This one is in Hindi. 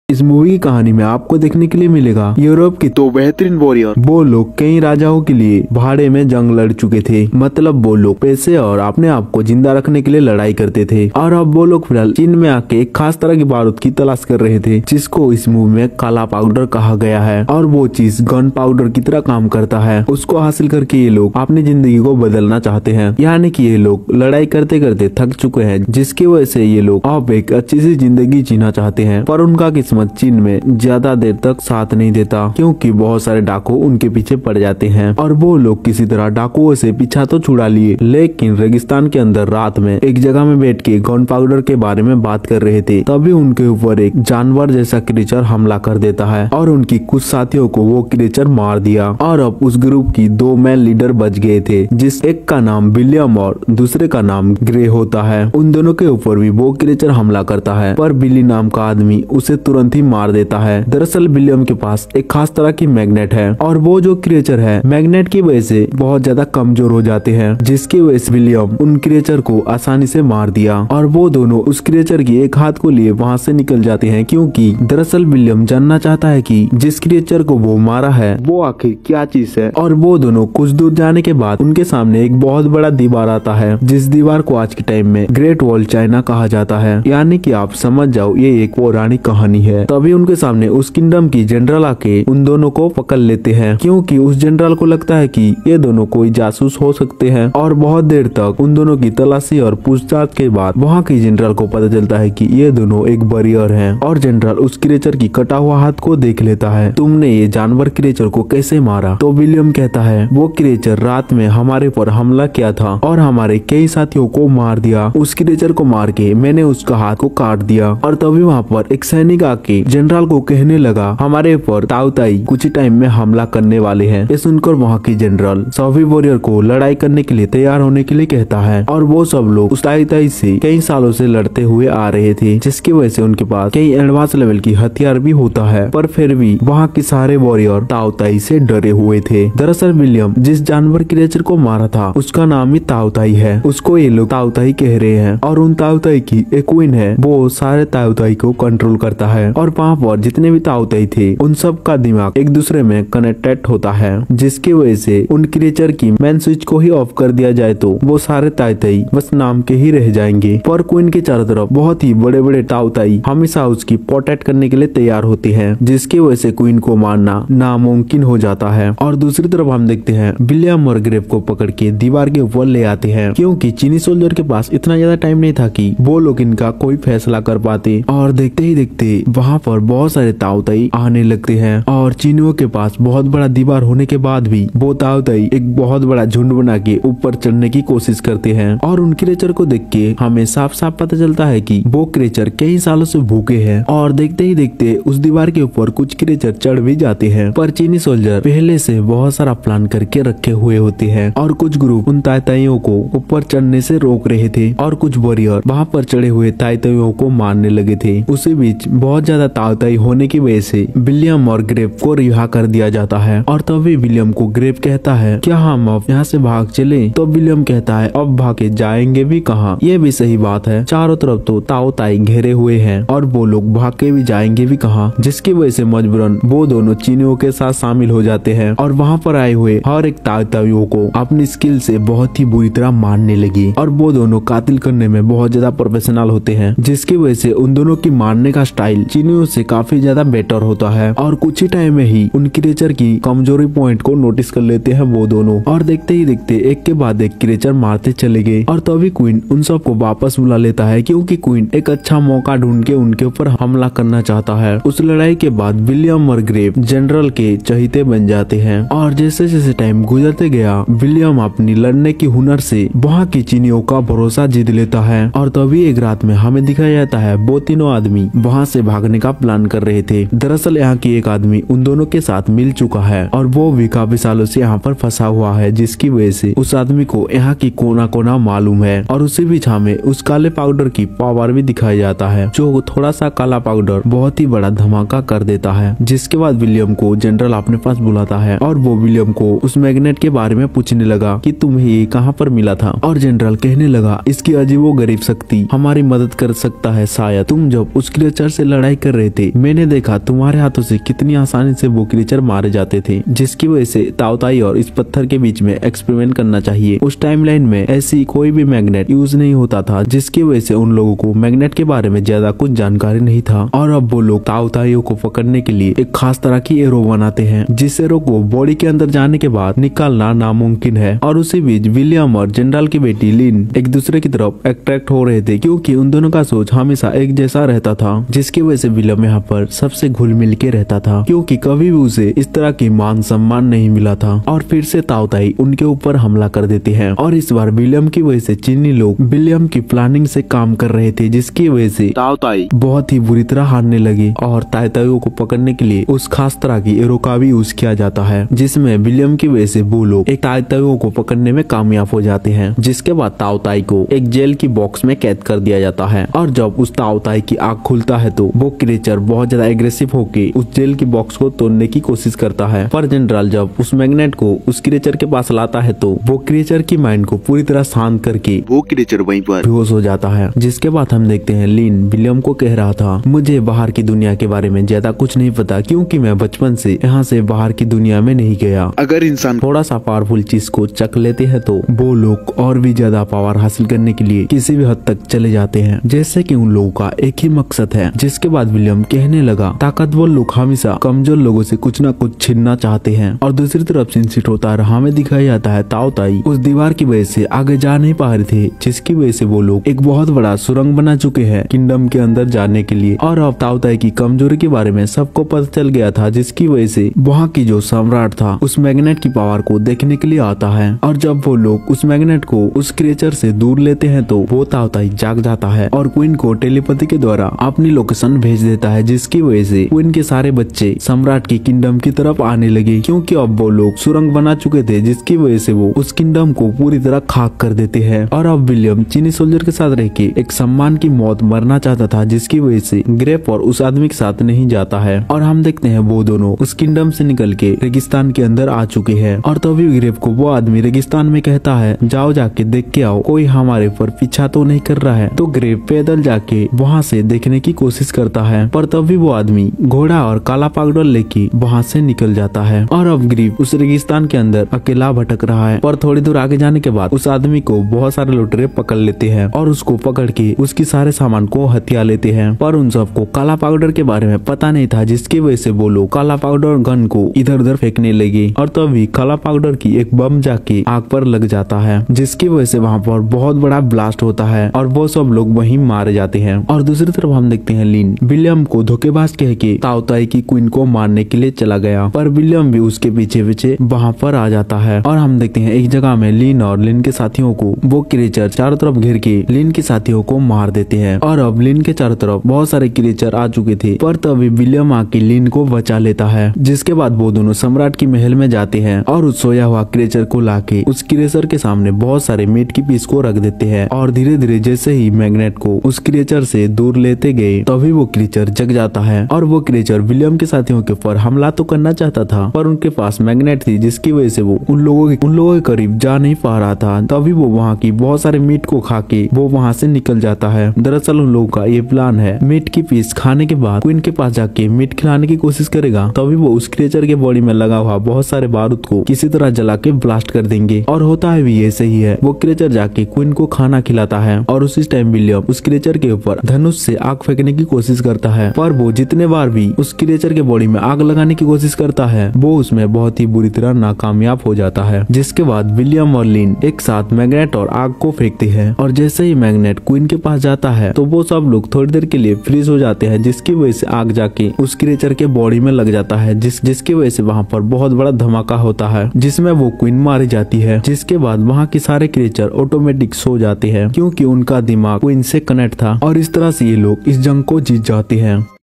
इस मूवी की कहानी में आपको देखने के लिए मिलेगा यूरोप की तो बेहतरीन वॉरियर। वो लोग कई राजाओं के लिए भाड़े में जंग लड़ चुके थे। मतलब वो लोग पैसे और अपने आप को जिंदा रखने के लिए लड़ाई करते थे। और अब वो लोग फिलहाल चीन में आके एक खास तरह की बारूद की तलाश कर रहे थे, जिसको इस मूवी में काला पाउडर कहा गया है। और वो चीज गन पाउडर की तरह काम करता है। उसको हासिल करके ये लोग अपनी जिंदगी को बदलना चाहते हैं। यानी कि ये लोग लड़ाई करते करते थक चुके हैं, जिसकी वजह से ये लोग अब एक अच्छी सी जिंदगी जीना चाहते हैं। पर उनका किस्मत चीन में ज्यादा देर तक साथ नहीं देता, क्योंकि बहुत सारे डाकू उनके पीछे पड़ जाते हैं। और वो लोग किसी तरह डाकुओं से पीछा तो छुड़ा लिए, लेकिन रेगिस्तान के अंदर रात में एक जगह में बैठ के गन पाउडर के बारे में बात कर रहे थे। तभी उनके ऊपर एक जानवर जैसा क्रीचर हमला कर देता है और उनकी कुछ साथियों को वो क्रीचर मार दिया। और अब उस ग्रुप की दो मैन लीडर बच गए थे, जिस एक का नाम विलियम और दूसरे का नाम ग्रे होता है। उन दोनों के ऊपर भी वो क्रीचर हमला करता है, पर बिली नाम का आदमी उसे तुरंत ही मार देता है। दरअसल विलियम के पास एक खास तरह की मैग्नेट है, और वो जो क्रिएचर है मैग्नेट की वजह से बहुत ज्यादा कमजोर हो जाते हैं, जिसकी वजह से विलियम उन क्रिएचर को आसानी से मार दिया। और वो दोनों उस क्रिएचर की एक हाथ को लिए वहाँ से निकल जाते हैं, क्योंकि दरअसल विलियम जानना चाहता है कि जिस क्रिएचर को वो मारा है वो आखिर क्या चीज है। और वो दोनों कुछ दूर जाने के बाद उनके सामने एक बहुत बड़ा दीवार आता है, जिस दीवार को आज के टाइम में ग्रेट वॉल चाइना कहा जाता है। यानी कि आप समझ जाओ ये एक पौराणिक कहानी है। तभी उनके सामने उस किंगडम की जनरल आके उन दोनों को पकड़ लेते हैं, क्योंकि उस जनरल को लगता है कि ये दोनों कोई जासूस हो सकते हैं। और बहुत देर तक उन दोनों की तलाशी और पूछताछ के बाद वहाँ की जनरल को पता चलता है कि ये दोनों एक वॉरियर हैं। और जनरल उस क्रिएचर की कटा हुआ हाथ को देख लेता है। तुमने ये जानवर क्रिएचर को कैसे मारा? तो विलियम कहता है वो क्रिएचर रात में हमारे पर हमला किया था और हमारे कई साथियों को मार दिया। उस क्रिएचर को मार के मैंने उसका हाथ को काट दिया। और तभी वहाँ पर एक सैनिक आके जनरल को कहने लगा हमारे ऊपर ताउताई कुछ ही टाइम में हमला करने वाले हैं। ये सुनकर वहाँ की जनरल सभी वॉरियर को लड़ाई करने के लिए तैयार होने के लिए कहता है। और वो सब लोग उस ताउताई से कई सालों से लड़ते हुए आ रहे थे, जिसकी वजह से उनके पास कई एडवांस लेवल की हथियार भी होता है। पर फिर भी वहाँ के सारे वॉरियर ताउताई से डरे हुए थे। दरअसल विलियम जिस जानवर क्रिएचर को मारा था उसका नाम ही ताउताई है। उसको ये लोग ताउताई कह रहे हैं। और उन ताउताई की एक क्वीन है, वो सारे ताउताई को कंट्रोल करता है। और वहाँ पर जितने भी ताउताई थे उन सब का दिमाग एक दूसरे में कनेक्टेड होता है, जिसकी वजह से उन क्रिएचर की मेन स्विच को ही ऑफ कर दिया जाए तो वो सारे ताउताई बस नाम के ही रह जाएंगे। पर क्वीन के चारों तरफ बहुत ही बड़े बड़े ताउताई हमेशा उसकी प्रोटेक्ट करने के लिए तैयार होते हैं, जिसकी वजह से क्वीन को मारना नामुमकिन हो जाता है। और दूसरी तरफ हम देखते हैं विलियम और ग्रेव को पकड़ के दीवार के ऊपर ले आते हैं, क्योंकि चीनी सोल्जर के पास इतना ज्यादा टाइम नहीं था कि वो लोग इनका कोई फैसला कर पाते। और देखते ही देखते वहाँ पर बहुत सारे ताउताई आने लगते हैं। और चीनियों के पास बहुत बड़ा दीवार होने के बाद भी वो ताउताई एक बहुत बड़ा झुंड बना के ऊपर चढ़ने की कोशिश करते हैं। और उन क्रिएचर को देख के हमें साफ साफ पता चलता है कि वो क्रिएचर कई सालों से भूखे हैं। और देखते ही देखते उस दीवार के ऊपर कुछ क्रिएचर चढ़ भी जाते हैं। पर चीनी सोल्जर पहले से बहुत सारा प्लान करके रखे हुए होते हैं। और कुछ ग्रुप उन ताउताइयों को ऊपर चढ़ने से रोक रहे थे, और कुछ वॉरियर वहाँ पर चढ़े हुए ताउताइयों को मारने लगे थे। उसी बीच बहुत ज्यादा ताउताई होने की वजह से विलियम और ग्रेव को रिहा कर दिया जाता है। और तभी विलियम को ग्रेव कहता है क्या हम अब यहाँ से भाग चले? तो विलियम कहता है अब भागे जाएंगे भी कहाँ? ये भी सही बात है, चारों तरफ तो ताउताई घेरे हुए हैं और वो लोग भाग के भी जाएंगे भी कहाँ? जिसकी वजह से मजबूरन वो दोनों चीनियों के साथ शामिल हो जाते हैं। और वहाँ पर आए हुए हर एक ताउताइयों को अपनी स्किल से बहुत ही बुरी तरह मारने लगी। और वो दोनों कातिल करने में बहुत ज्यादा प्रोफेशनल होते हैं, जिसकी वजह से उन दोनों की मारने का स्टाइल चीनियों से काफी ज्यादा बेटर होता है। और कुछ ही टाइम में ही उन क्रिएचर की कमजोरी पॉइंट को नोटिस कर लेते हैं वो दोनों। और देखते ही देखते एक के बाद एक क्रिएचर मारते चले गए। और तभी क्वीन उन सबको वापस बुला लेता है, क्योंकि क्वीन एक अच्छा मौका ढूंढ के उनके ऊपर हमला करना चाहता है। उस लड़ाई के बाद विलियम और ग्रेव जनरल के चहीते बन जाते हैं। और जैसे जैसे टाइम गुजरते गया विलियम अपनी लड़ने की हुनर से वहाँ की चीनियों का भरोसा जीत लेता है। और तभी एक रात में हमें दिखाया जाता है वो तीनों आदमी वहाँ से भागने का प्लान कर रहे थे। दरअसल यहाँ की एक आदमी उन दोनों के साथ मिल चुका है, और वो भी काफी सालों से यहाँ पर फंसा हुआ है, जिसकी वजह से उस आदमी को यहाँ की कोना कोना मालूम है। और उसी बीच हमें उस काले पाउडर की पावर भी दिखाया जाता है, जो थोड़ा सा काला पाउडर बहुत ही बड़ा धमाका कर देता है। जिसके बाद विलियम को जनरल अपने पास बुलाता है, और वो विलियम को उस मैग्नेट के बारे में पूछने लगा कि तुम्हें ये कहाँ पर मिला था? और जनरल कहने लगा इसकी अजीबोगरीब शक्ति हमारी मदद कर सकता है, शायद तुम जब उस क्रिएचर से लड़ाई लड़ाई कर रहे थे मैंने देखा तुम्हारे हाथों से कितनी आसानी से वो क्रीचर मारे जाते थे, जिसकी वजह से ताओताई और इस पत्थर के बीच में एक्सपेरिमेंट करना चाहिए। उस टाइमलाइन में ऐसी कोई भी मैग्नेट यूज नहीं होता था, जिसकी वजह से उन लोगों को मैग्नेट के बारे में ज्यादा कुछ जानकारी नहीं था। और अब वो लोग ताओताइयों को पकड़ने के लिए एक खास तरह की एरो बनाते हैं, जिस एरो को बॉडी के अंदर जाने के बाद निकालना नामुमकिन है। और उसी बीच विलियम और जनरल की बेटी लिन एक दूसरे की तरफ अट्रैक्ट हो रहे थे, क्योंकि उन दोनों का सोच हमेशा एक जैसा रहता था, जिसकी वजह से विलियम यहाँ पर सबसे घुल मिल के रहता था, क्योंकि कभी भी उसे इस तरह की मान सम्मान नहीं मिला था। और फिर से ताओताई उनके ऊपर हमला कर देते हैं और इस बार विलियम की वजह से चीनी लोग विलियम की प्लानिंग से काम कर रहे थे, जिसकी वजह से ताओताई बहुत ही बुरी तरह हारने लगे। और ताओताइयों को पकड़ने के लिए उस खास तरह की एरो का भी यूज किया जाता है, जिसमें विलियम की वजह से वो लोग एक ताओताइयों को पकड़ने में कामयाब हो जाते हैं। जिसके बाद ताओताई को एक जेल की बॉक्स में कैद कर दिया जाता है। और जब उस ताओताई की आँख खुलता है तो वो क्रिएचर बहुत ज्यादा एग्रेसिव होके उस जेल की बॉक्स को तोड़ने की कोशिश करता है। पर जनरल जब उस मैग्नेट को उस क्रिएचर के पास लाता है तो वो क्रिएचर की माइंड को पूरी तरह शांत करके वो क्रिएचर वहीं पर बेहोश हो जाता है। जिसके बाद हम देखते हैं लिन विलियम को कह रहा था, मुझे बाहर की दुनिया के बारे में ज्यादा कुछ नहीं पता, क्योंकि मैं बचपन से यहाँ से बाहर की दुनिया में नहीं गया। अगर इंसान थोड़ा सा पावरफुल चीज को चख लेते हैं तो वो लोग और भी ज्यादा पावर हासिल करने के लिए किसी भी हद तक चले जाते हैं, जैसे कि उन लोगों का एक ही मकसद है। जिसके बाद विलियम कहने लगा, ताकतवर लोग हमेशा कमजोर लोगों से कुछ न कुछ छीनना चाहते हैं। और दूसरी तरफ सिंसिट होता रहा में दिखाया जाता है ताओताई उस दीवार की वजह से आगे जा नहीं पा रहे थे, जिसकी वजह से वो लोग एक बहुत बड़ा सुरंग बना चुके हैं किंगडम के अंदर जाने के लिए। और अब ताओताई की कमजोरी के बारे में सबको पता चल गया था, जिसकी वजह से वहाँ की जो सम्राट था उस मैग्नेट की पावर को देखने के लिए आता है। और जब वो लोग उस मैग्नेट को उस क्रिएचर से दूर लेते हैं तो वो ताओताई जाग जाता है और क्वीन को टेलीपैथी के द्वारा अपनी लोकेशन भेज देता है, जिसकी वजह से क्वीन के सारे बच्चे सम्राट की किंगडम की तरफ आने लगे, क्योंकि अब वो लोग सुरंग बना चुके थे, जिसकी वजह से वो उस किंगडम को पूरी तरह खाक कर देते हैं। और अब विलियम चीनी सोल्जर के साथ रह के एक सम्मान की मौत मरना चाहता था, जिसकी वजह से ग्रेप और उस आदमी के साथ नहीं जाता है। और हम देखते हैं वो दोनों उस किंगडम से निकल के रेगिस्तान के अंदर आ चुके हैं। और तभी ग्रेप को वो आदमी रेगिस्तान में कहता है, जाओ जाके देख के आओ कोई हमारे पर पीछा तो नहीं कर रहा है। तो ग्रेप पैदल जाके वहाँ से देखने की कोशिश करता है, पर तभी वो आदमी घोड़ा और काला पागडोल लेके वहाँ से निकल जाता है। और अब ग्रेप उस रेगिस्तान के अंदर अकेला भटक रहा है। पर थोड़ी दूर आगे जाने के बाद उस आदमी को बहुत सारे लुटेरे पकड़ लेते हैं और उसको पकड़ के उसकी सारे सामान को हथिया लेते हैं। पर उन सबको काला पाउडर के बारे में पता नहीं था, जिसकी वजह से वो लोग काला पाउडर गन को इधर उधर फेंकने लगे। और तभी काला पाउडर की एक बम जाके आग पर लग जाता है, जिसकी वजह से वहाँ पर बहुत बड़ा ब्लास्ट होता है और वो सब लोग वहीं मारे जाते हैं। और दूसरी तरफ हम देखते हैं लिन विलियम को धोखेबाज कह के ताओताई की क्वीन को मारने के लिए चला गया, पर विलियम भी उसके पीछे पीछे वहाँ पर आ जाता है। और हम देखते हैं एक जगह में लिन और लिन के साथियों को वो क्रिएचर चारों तरफ घेर के लिन के साथियों को मार देते हैं। और अब लिन के चारों तरफ बहुत सारे क्रिएचर आ चुके थे, पर तभी विलियम आके लिन को बचा लेता है। जिसके बाद वो दोनों सम्राट की महल में जाते हैं और उस सोया हुआ क्रिएचर को लाके उस क्रिएचर के सामने बहुत सारे मीट की पीस को रख देते हैं। और धीरे धीरे जैसे ही मैग्नेट को उस क्रिएचर से दूर लेते गए तभी वो क्रिएचर जग जाता है। और वो क्रिएचर विलियम के साथियों के ऊपर हमला तो करना चाहता था, पर उनके पास मैग्नेट थी, जिसकी वजह से वो उन लोगों के करीब जा नहीं पा रहा था। तभी वो वहाँ की बहुत सारे मीट को खा के वो वहाँ से निकल जाता है। दरअसल उन लोगों का ये प्लान है, मीट की पीस खाने के बाद क्वीन के पास जाके मीट खिलाने की कोशिश करेगा, तभी वो उस क्रिएचर के बॉडी में लगा हुआ बहुत सारे बारूद को किसी तरह जला के ब्लास्ट कर देंगे। और होता है भी ऐसे ही है, वो क्रिएचर जाके क्वीन को खाना खिलाता है और उसी टाइम विलियम उस क्रिएचर के ऊपर धनुष से आग फेंकने की कोशिश करता है, पर वो जितने बार भी उस क्रिएचर के बॉडी में आग लगाने की कोशिश करता है वो उसमें बहुत ही बुरी तरह नाकामयाब हो जाता है। जिसके बाद विलियम और लिन एक साथ मैग्नेट और आग को फेंकते हैं और जैसे ही मैग्नेट क्वीन के पास जाता है तो वो सब लोग थोड़ी देर के लिए फ्रीज हो जाते हैं, जिसकी वजह से आग जाके उस क्रिएचर के बॉडी में लग जाता है, जिसकी वजह से वहाँ पर बहुत बड़ा धमाका होता है, जिसमें वो क्वीन मारी जाती है। जिसके बाद वहाँ के सारे क्रिएचर ऑटोमेटिक सो जाते हैं, क्योंकि उनका दिमाग क्वीन से कनेक्ट था। और इस तरह से ये लोग इस जंग को जीत जाते हैं।